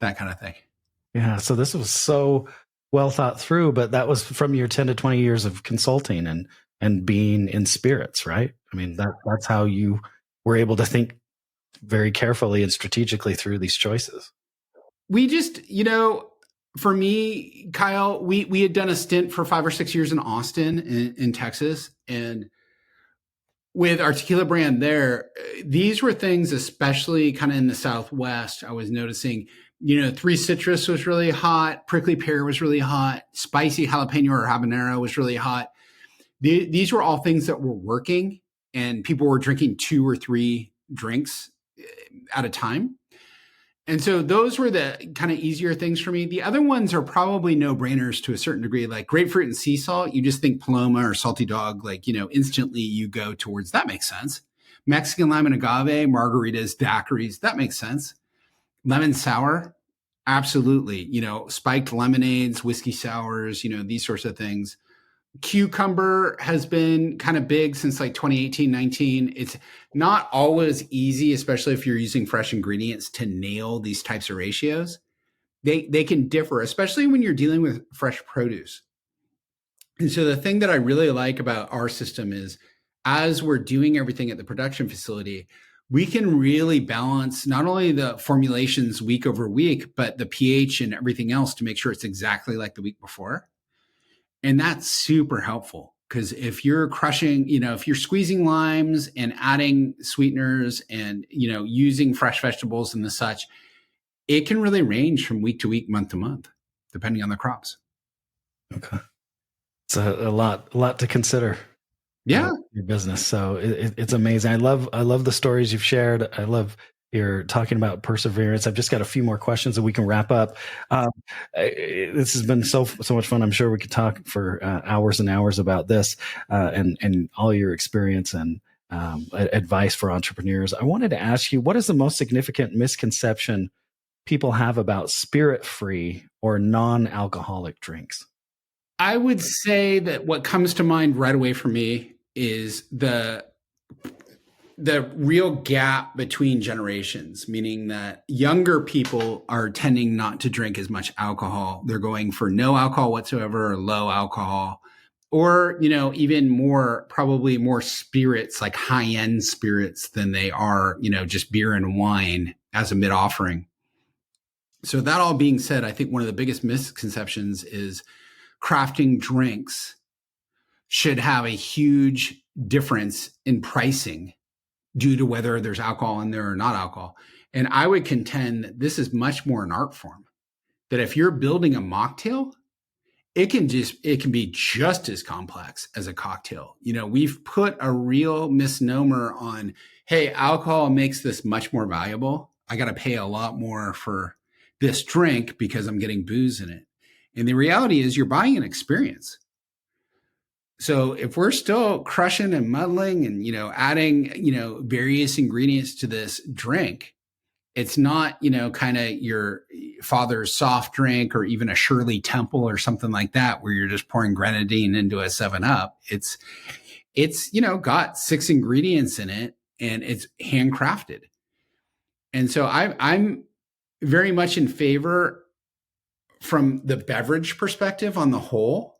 that kind of thing. Yeah. So this was so well thought through, but that was from your 10 to 20 years of consulting and being in spirits, right? I mean, that's how you were able to think very carefully and strategically through these choices. We just, For me, Kyle, we had done a stint for 5 or 6 years in Austin, in Texas, and with our tequila brand there, these were things, especially kind of in the Southwest. I was noticing, Three Citrus was really hot, prickly pear was really hot, spicy jalapeno or habanero was really hot. These were all things that were working, and people were drinking 2 or 3 drinks at a time. And so those were the kind of easier things for me. The other ones are probably no brainers to a certain degree, like grapefruit and sea salt. You just think Paloma or Salty Dog, instantly you go towards that makes sense. Mexican lime and agave, margaritas, daiquiris, that makes sense. Lemon sour, absolutely. Spiked lemonades, whiskey sours, these sorts of things. Cucumber has been kind of big since like 2018, 19. It's not always easy, especially if you're using fresh ingredients, to nail these types of ratios. They can differ, especially when you're dealing with fresh produce. And so the thing that I really like about our system is, as we're doing everything at the production facility, we can really balance not only the formulations week over week, but the pH and everything else to make sure it's exactly like the week before. And that's super helpful, because if you're crushing, if you're squeezing limes and adding sweeteners and, using fresh vegetables and the such, it can really range from week to week, month to month, depending on the crops. Okay. It's a lot to consider. Yeah. Your business. So it's amazing. I love the stories you've shared. I love you're talking about perseverance. I've just got a few more questions and we can wrap up. This has been so much fun. I'm sure we could talk for hours and hours about this and all your experience and advice for entrepreneurs. I wanted to ask you, what is the most significant misconception people have about spirit-free or non-alcoholic drinks? I would say that what comes to mind right away for me is the real gap between generations, meaning that younger people are tending not to drink as much alcohol. They're going for no alcohol whatsoever, or low alcohol, or, even more, probably more spirits, like high-end spirits, than they are, just beer and wine as a mid-offering. So that all being said, I think one of the biggest misconceptions is crafting drinks should have a huge difference in pricing due to whether there's alcohol in there or not alcohol. And I would contend that this is much more an art form, that if you're building a mocktail, it can be just as complex as a cocktail. We've put a real misnomer on, hey, alcohol makes this much more valuable. I got to pay a lot more for this drink because I'm getting booze in it. And the reality is you're buying an experience. So if we're still crushing and muddling and, adding, various ingredients to this drink, it's not, kind of your father's soft drink or even a Shirley Temple or something like that, where you're just pouring grenadine into a 7-Up. It's got 6 ingredients in it and it's handcrafted. And so I'm very much in favor, from the beverage perspective on the whole,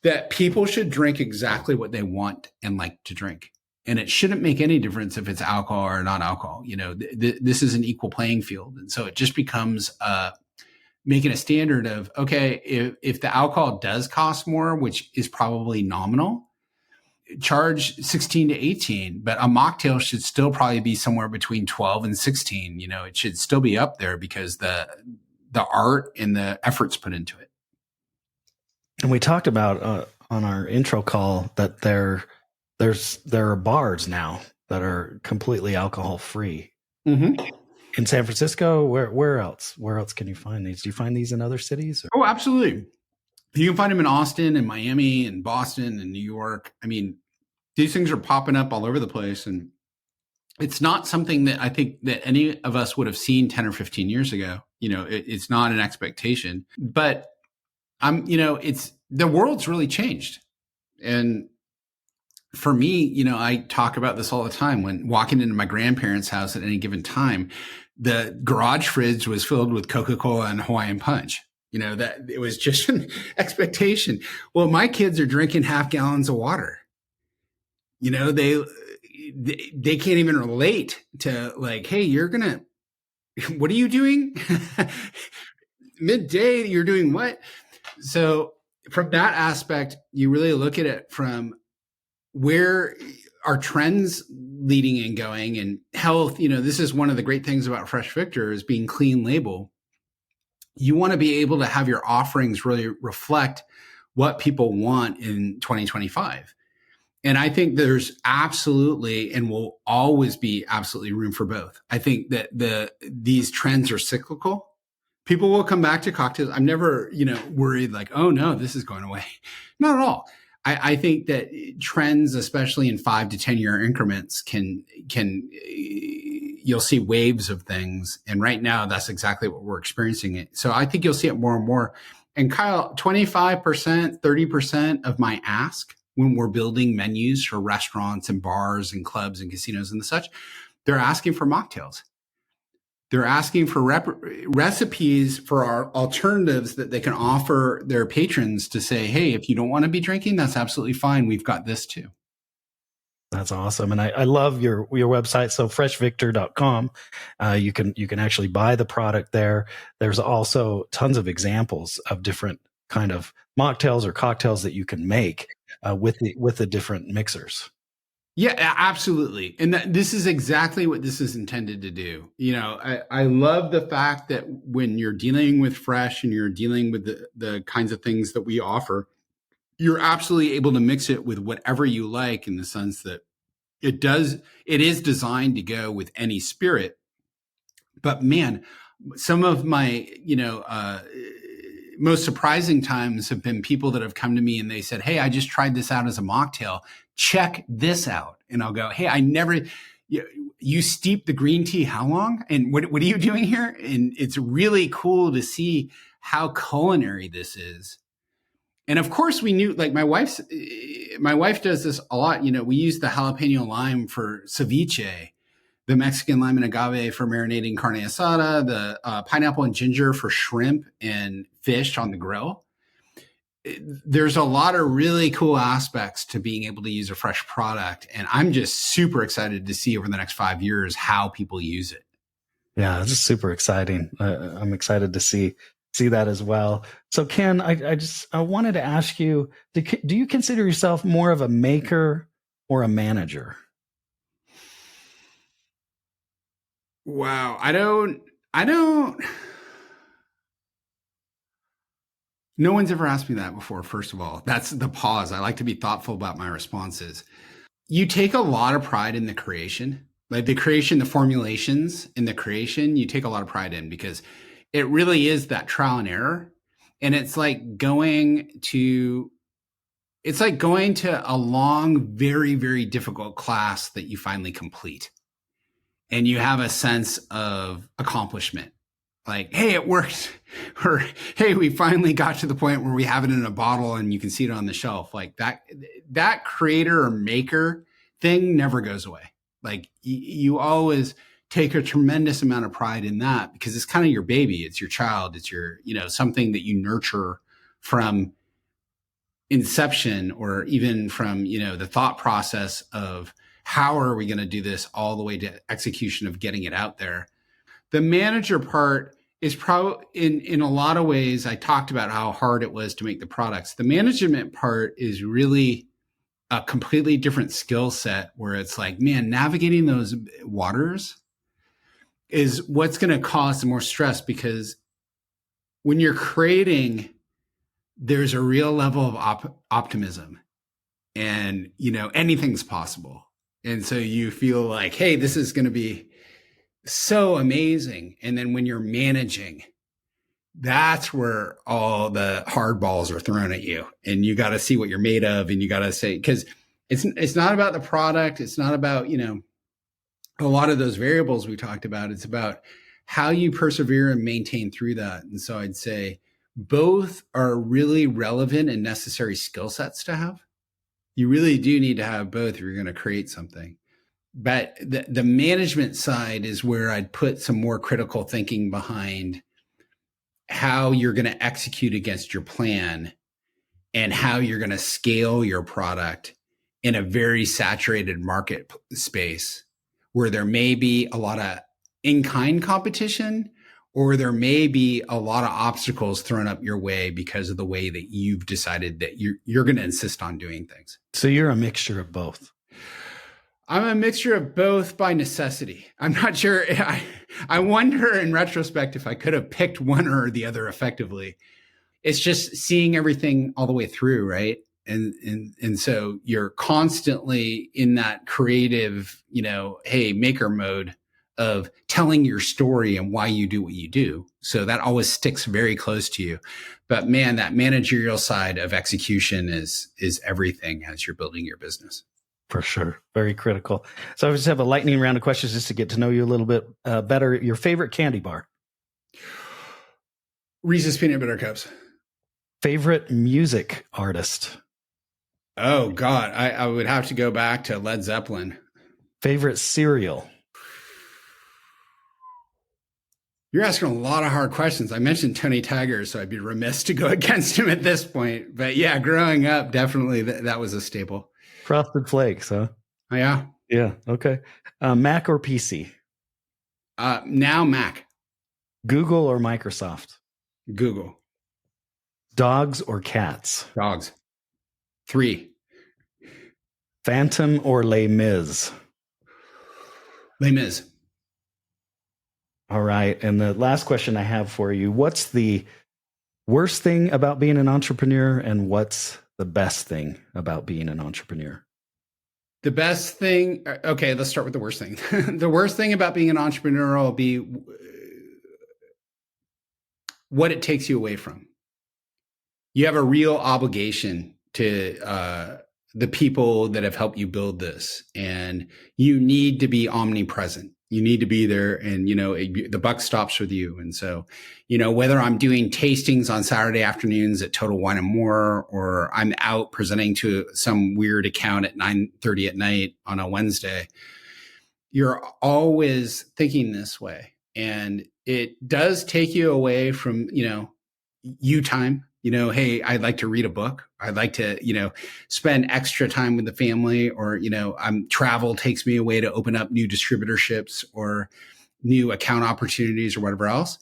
that people should drink exactly what they want and like to drink. And it shouldn't make any difference if it's alcohol or not alcohol. This is an equal playing field. And so it just becomes making a standard of, okay, if the alcohol does cost more, which is probably nominal, charge 16 to 18, but a mocktail should still probably be somewhere between 12 and 16. It should still be up there because the art and the efforts put into it. And we talked about on our intro call that there are bars now that are completely alcohol free. Mm-hmm. In San Francisco, where else? Where else can you find these? Do you find these in other cities? Oh, absolutely. You can find them in Austin and Miami and Boston and New York. I mean, these things are popping up all over the place. And it's not something that I think that any of us would have seen 10 or 15 years ago. It's not an expectation, but it's the world's really changed. And for me, I talk about this all the time. When walking into my grandparents' house at any given time, the garage fridge was filled with Coca-Cola and Hawaiian Punch. That it was just an expectation. Well, my kids are drinking half gallons of water. They can't even relate to, like, hey, what are you doing? midday, you're doing what? So from that aspect, you really look at it from where are trends leading and going, and health. This is one of the great things about Fresh Victor is being clean label. You want to be able to have your offerings really reflect what people want in 2025. And I think there's absolutely and will always be absolutely room for both. I think that these trends are cyclical. People will come back to cocktails. I'm never, worried like, oh no, this is going away. Not at all. I think that trends, especially in 5 to 10 year increments, can you'll see waves of things. And right now, that's exactly what we're experiencing. So I think you'll see it more and more. And Kyle, 25%, 30% of my ask when we're building menus for restaurants and bars and clubs and casinos and such, they're asking for mocktails. They're asking for recipes for our alternatives that they can offer their patrons to say, hey, if you don't want to be drinking, that's absolutely fine. We've got this too. That's awesome. And I love your website. So freshvictor.com, you can actually buy the product there. There's also tons of examples of different kind of mocktails or cocktails that you can make with the different mixers. Yeah, absolutely. And this is exactly what this is intended to do. I love the fact that when you're dealing with Fresh and you're dealing with the kinds of things that we offer, you're absolutely able to mix it with whatever you like, in the sense that it is designed to go with any spirit. But man, some of my, most surprising times have been people that have come to me and they said, hey, I just tried this out as a mocktail. Check this out. And I'll go, hey, you steep the green tea how long? And what are you doing here? And it's really cool to see how culinary this is. And of course we knew, like my wife does this a lot. We use the jalapeno lime for ceviche, the Mexican lime and agave for marinating carne asada, the pineapple and ginger for shrimp and fish on the grill. There's a lot of really cool aspects to being able to use a fresh product. And I'm just super excited to see over the next 5 years how people use it. Yeah, it's just super exciting. I'm excited to see that as well. So Ken, I wanted to ask you, do you consider yourself more of a maker or a manager? Wow. I don't, no one's ever asked me that before. First of all, that's the pause. I like to be thoughtful about my responses. You take a lot of pride in the creation, like the creation, the formulations in the creation, you take a lot of pride in, because it really is that trial and error. And it's like going to a long, very, very difficult class that you finally complete. And you have a sense of accomplishment. Like, hey, it worked. Or, hey, we finally got to the point where we have it in a bottle and you can see it on the shelf. Like that creator or maker thing never goes away. Like you always take a tremendous amount of pride in that, because it's kind of your baby. It's your child. It's your, something that you nurture from inception, or even from, the thought process of how are we going to do this all the way to execution of getting it out there. The manager part is probably in a lot of ways, I talked about how hard it was to make the products. The management part is really a completely different skill set, where it's like, man, navigating those waters is what's going to cause more stress, because when you're creating, there's a real level of optimism, and, anything's possible. And so you feel like, hey, this is going to be so amazing. And then when you're managing, that's where all the hard balls are thrown at you, and you got to see what you're made of. And you got to say, because it's not about the product. It's not about, a lot of those variables we talked about. It's about how you persevere and maintain through that. And so I'd say both are really relevant and necessary skill sets to have. You really do need to have both if you're going to create something. But the management side is where I'd put some more critical thinking behind how you're going to execute against your plan, and how you're going to scale your product in a very saturated market space, where there may be a lot of in-kind competition, or there may be a lot of obstacles thrown up your way because of the way that you've decided that you're going to insist on doing things. So you're a mixture of both. I'm a mixture of both by necessity. I'm not sure. I wonder in retrospect if I could have picked one or the other effectively. It's just seeing everything all the way through, right? And so you're constantly in that creative, hey, maker mode of telling your story and why you do what you do. So that always sticks very close to you. But man, that managerial side of execution is everything as you're building your business. For sure. Very critical. So I just have a lightning round of questions just to get to know you a little bit better. Your favorite candy bar? Reese's Peanut Butter Cups. Favorite music artist? Oh, God. I would have to go back to Led Zeppelin. Favorite cereal? You're asking a lot of hard questions. I mentioned Tony Tiger, so I'd be remiss to go against him at this point. But yeah, growing up, definitely that was a staple. Frosted Flakes, huh? Oh, yeah. Yeah. Okay. Mac or PC? Now Mac. Google or Microsoft? Google. Dogs or cats? Dogs. 3. Phantom or Les Mis? Les Mis. All right. And the last question I have for you, what's the worst thing about being an entrepreneur and what's the best thing about being an entrepreneur? The best thing, okay, let's start with the worst thing. The worst thing about being an entrepreneur will be what it takes you away from. You have a real obligation to the people that have helped you build this, and you need to be omnipresent. You need to be there, and the buck stops with you. And so, whether I'm doing tastings on Saturday afternoons at Total Wine and More, or I'm out presenting to some weird account at 9:30 at night on a Wednesday, you're always thinking this way, and it does take you away from you time. Hey, I'd like to read a book. I'd like to, spend extra time with the family, or, travel takes me away to open up new distributorships or new account opportunities or whatever else.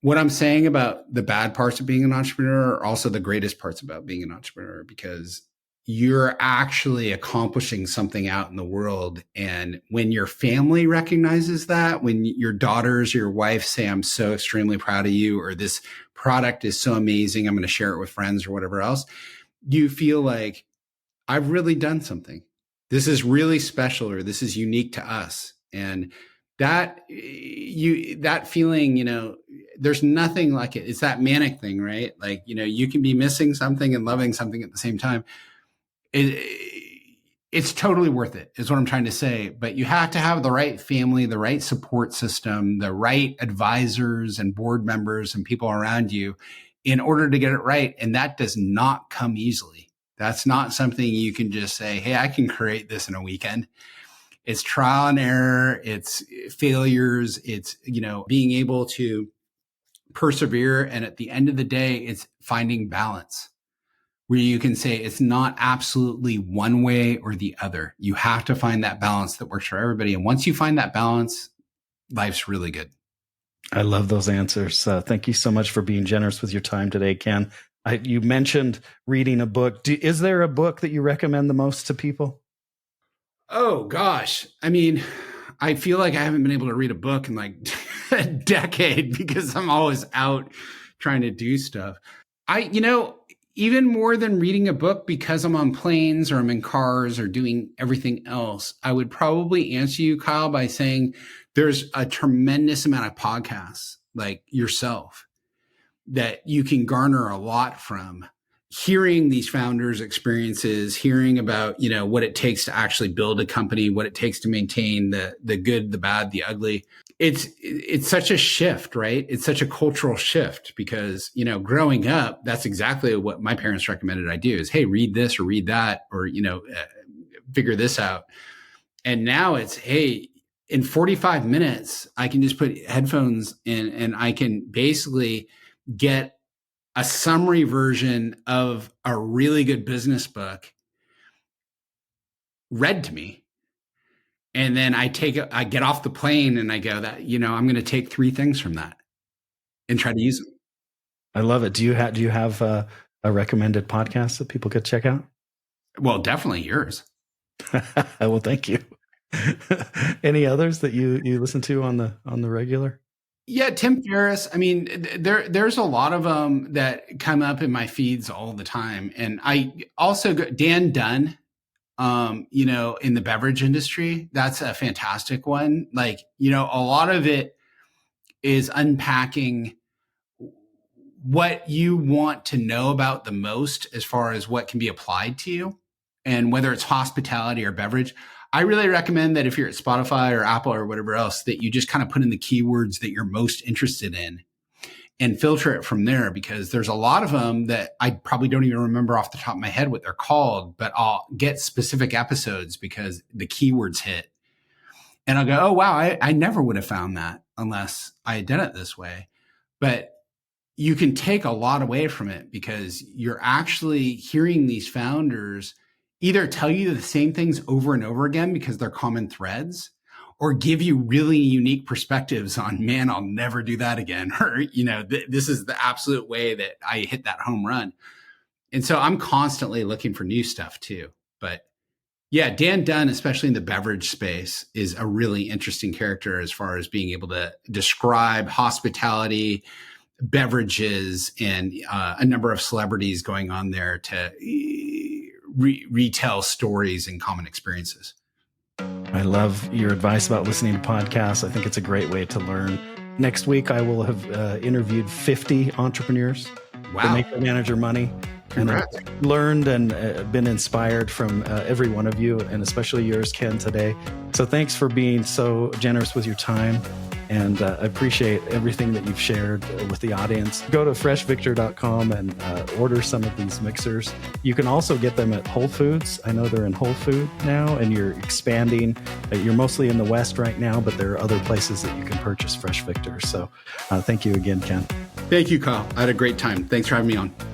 What I'm saying about the bad parts of being an entrepreneur are also the greatest parts about being an entrepreneur, because you're actually accomplishing something out in the world. And when your family recognizes that, when your daughters, your wife say, I'm so extremely proud of you, or this product is so amazing, I'm going to share it with friends or whatever else, you feel like I've really done something. This is really special, or this is unique to us. And that feeling, there's nothing like it. It's that manic thing, right? Like, you can be missing something and loving something at the same time. It's totally worth it, is what I'm trying to say. But you have to have the right family, the right support system, the right advisors and board members and people around you in order to get it right. And that does not come easily. That's not something you can just say, hey, I can create this in a weekend. It's trial and error. It's failures. It's, being able to persevere. And at the end of the day, it's finding balance, where you can say it's not absolutely one way or the other. You have to find that balance that works for everybody. And once you find that balance, life's really good. I love those answers. Thank you so much for being generous with your time today, Ken. You mentioned reading a book. Is there a book that you recommend the most to people? Oh, gosh. I mean, I feel like I haven't been able to read a book in like a decade because I'm always out trying to do stuff. Even more than reading a book, because I'm on planes or I'm in cars or doing everything else, I would probably answer you, Kyle, by saying there's a tremendous amount of podcasts like yourself that you can garner a lot from. Hearing these founders' experiences, hearing about, what it takes to actually build a company, what it takes to maintain the good, the bad, the ugly. It's such a shift, right? It's such a cultural shift because, growing up, that's exactly what my parents recommended I do is, hey, read this or read that, or, figure this out. And now it's, hey, in 45 minutes, I can just put headphones in and I can basically get a summary version of a really good business book read to me. And then I get off the plane and I go that, I'm going to take 3 things from that and try to use them. I love it. Do you have a recommended podcast that people could check out? Well, definitely yours. Well, thank you. Any others that you listen to on the regular? Yeah, Tim Ferriss. I mean, there's a lot of them that come up in my feeds all the time. And I also Dan Dunn, in the beverage industry. That's a fantastic one. Like, a lot of it is unpacking what you want to know about the most as far as what can be applied to you, and whether it's hospitality or beverage. I really recommend that if you're at Spotify or Apple or whatever else, that you just kind of put in the keywords that you're most interested in and filter it from there, because there's a lot of them that I probably don't even remember off the top of my head what they're called, but I'll get specific episodes because the keywords hit. And I'll go, oh, wow, I never would have found that unless I had done it this way. But you can take a lot away from it because you're actually hearing these founders either tell you the same things over and over again because they're common threads, or give you really unique perspectives on, man, I'll never do that again. Or, this is the absolute way that I hit that home run. And so I'm constantly looking for new stuff too. But yeah, Dan Dunn, especially in the beverage space, is a really interesting character as far as being able to describe hospitality, beverages, and a number of celebrities going on there to retell stories and common experiences. I love your advice about listening to podcasts. I think it's a great way to learn. Next week, I will have interviewed 50 entrepreneurs that make their manager money. Congrats. And I've learned and been inspired from every one of you, and especially yours, Ken, today. So thanks for being so generous with your time. And I appreciate everything that you've shared with the audience. Go to freshvictor.com and order some of these mixers. You can also get them at Whole Foods. I know they're in Whole Food now, and you're expanding. You're mostly in the West right now, but there are other places that you can purchase Fresh Victor. So thank you again, Ken. Thank you, Kyle. I had a great time. Thanks for having me on.